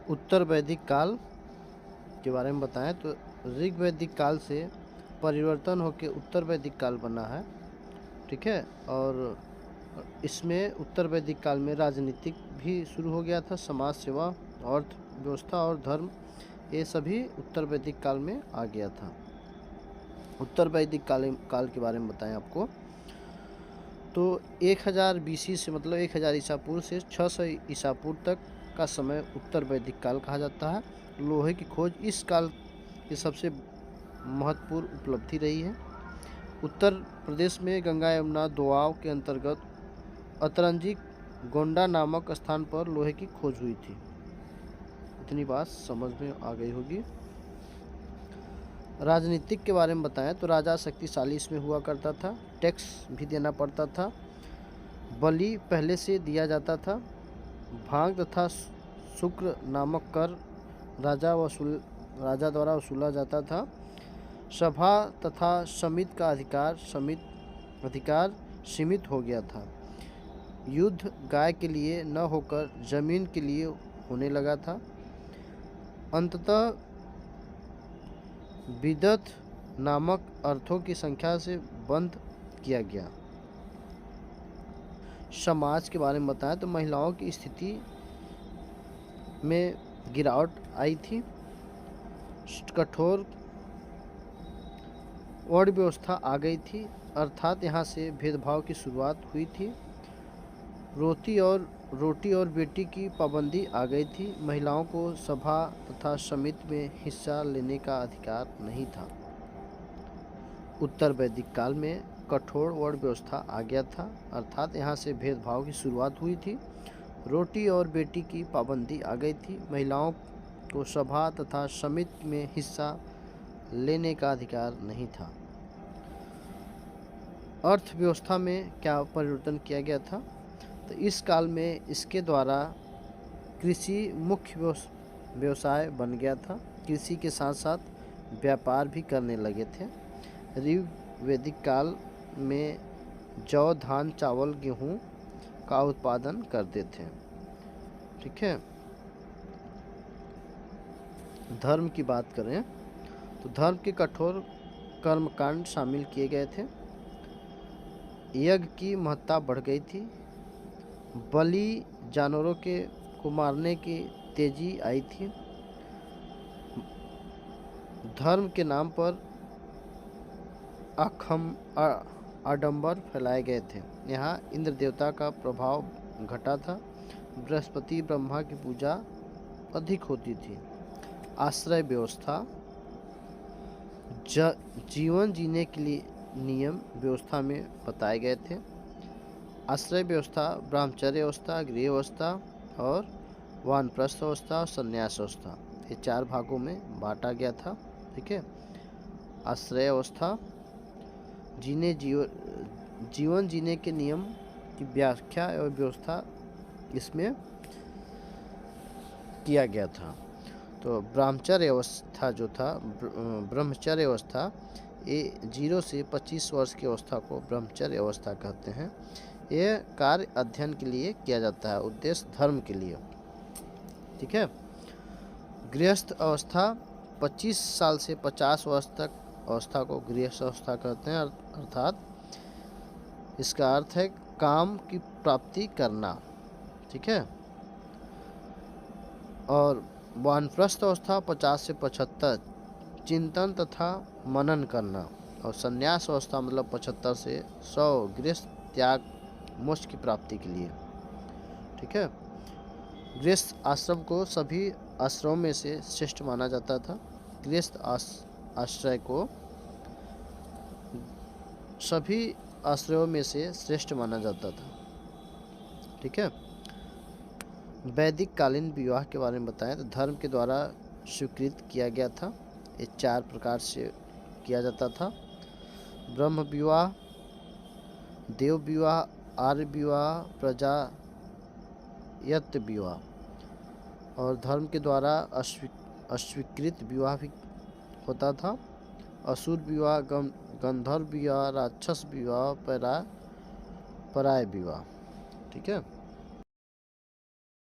उत्तर वैदिक काल के बारे में बताएं तो ऋग वैदिक काल से परिवर्तन होकर उत्तर वैदिक काल बना है। ठीक है, और इसमें उत्तर वैदिक काल में राजनीतिक भी शुरू हो गया था, समाज सेवा, अर्थव्यवस्था और धर्म, ये सभी उत्तर वैदिक काल में आ गया था। उत्तर वैदिक काल के बारे में बताएं आपको तो 1000 BC से मतलब 1000 ईसा पूर्व से 600 ईसा पूर्व तक का समय उत्तर वैदिक काल कहा जाता है। लोहे की खोज इस काल की सबसे महत्वपूर्ण उपलब्धि रही है। उत्तर प्रदेश में गंगा यमुना दोआब के अंतर्गत अतरंजी गोंडा नामक स्थान पर लोहे की खोज हुई थी। इतनी बात समझ में आ गई होगी। राजनीतिक के बारे में बताएं तो राजा शक्तिशाली इसमें हुआ करता था, टैक्स भी देना पड़ता था, बलि पहले से दिया जाता था, भांग तथा शुक्र नामक कर राजा द्वारा वसूला जाता था, सभा तथा समिति का अधिकार सीमित हो गया था, युद्ध गाय के लिए न होकर जमीन के लिए होने लगा था, अंततः विदथ नामक अर्थों की संख्या से बंद किया गया। समाज के बारे में बताएं तो महिलाओं की स्थिति में गिरावट आई थी, कठोर वर्ण व्यवस्था आ गई थी, अर्थात यहाँ से भेदभाव की शुरुआत हुई थी। रोटी और बेटी की पाबंदी आ गई थी, महिलाओं को सभा तथा समिति में हिस्सा लेने का अधिकार नहीं था। उत्तर वैदिक काल में कठोर वर्ण व्यवस्था आ गया था, अर्थात यहाँ से भेदभाव की शुरुआत हुई थी, रोटी और बेटी की पाबंदी आ गई थी, महिलाओं को सभा तथा समिति में हिस्सा लेने का अधिकार नहीं था। अर्थव्यवस्था में क्या परिवर्तन किया गया था तो इस काल में इसके द्वारा कृषि मुख्य व्यवसाय बन गया था, कृषि के साथ साथ व्यापार भी करने लगे थे। ऋग वैदिक काल में जौ, धान, चावल, गेहूँ का उत्पादन करते थे। ठीक है, धर्म की बात करें तो धर्म के कठोर कर्मकांड शामिल किए गए थे, यज्ञ की महत्ता बढ़ गई थी, बलि जानवरों को मारने की तेजी आई थी, धर्म के नाम पर आडंबर फैलाए गए थे। यहाँ इंद्र देवता का प्रभाव घटा था, बृहस्पति ब्रह्मा की पूजा अधिक होती थी। आश्रय व्यवस्था, जीवन जीने के लिए नियम व्यवस्था में बताए गए थे। आश्रय व्यवस्था ब्रह्मचर्य अवस्था, गृह अवस्था और वानप्रस्थ अवस्था और संन्यास अवस्था, ये 4 भागों में बांटा गया था। ठीक है, आश्रय अवस्था जीवन जीने के नियम की व्याख्या और व्यवस्था इसमें किया गया था। तो ब्रह्मचर्य अवस्था जो था, ब्रह्मचर्य अवस्था, ये 0 से 25 वर्ष की अवस्था को ब्रह्मचर्य अवस्था कहते हैं। यह कार्य अध्ययन के लिए किया जाता है, उद्देश्य धर्म के लिए। ठीक है, गृहस्थ अवस्था 25 साल से 50 वर्ष तक अवस्था को गृहस्थ अवस्था कहते हैं, अर्थात इसका अर्थ है काम की प्राप्ति करना। ठीक है, और वानप्रस्थ अवस्था 50 से 75 चिंतन तथा मनन करना, और संन्यास अवस्था मतलब 75 से 100 गृहस्थ त्याग मोक्ष की प्राप्ति के लिए। ठीक है, गृहस्थ आश्रम को सभी आश्रमों में से श्रेष्ठ माना जाता था, गृहस्थ आश्रय को सभी आश्रयों में से श्रेष्ठ माना जाता था। ठीक है, वैदिक कालीन विवाह के बारे में बताएं तो धर्म के द्वारा स्वीकृत किया गया था, ये 4 प्रकार से किया जाता था। ब्रह्म विवाह, देव विवाह, आर्य विवाह, प्रजायत विवाह, और धर्म के द्वारा अस्वीकृत विवाह भी होता था, असुर विवाह, गंधर्व विवाह, राक्षस विवाह, पराय विवाह। ठीक है,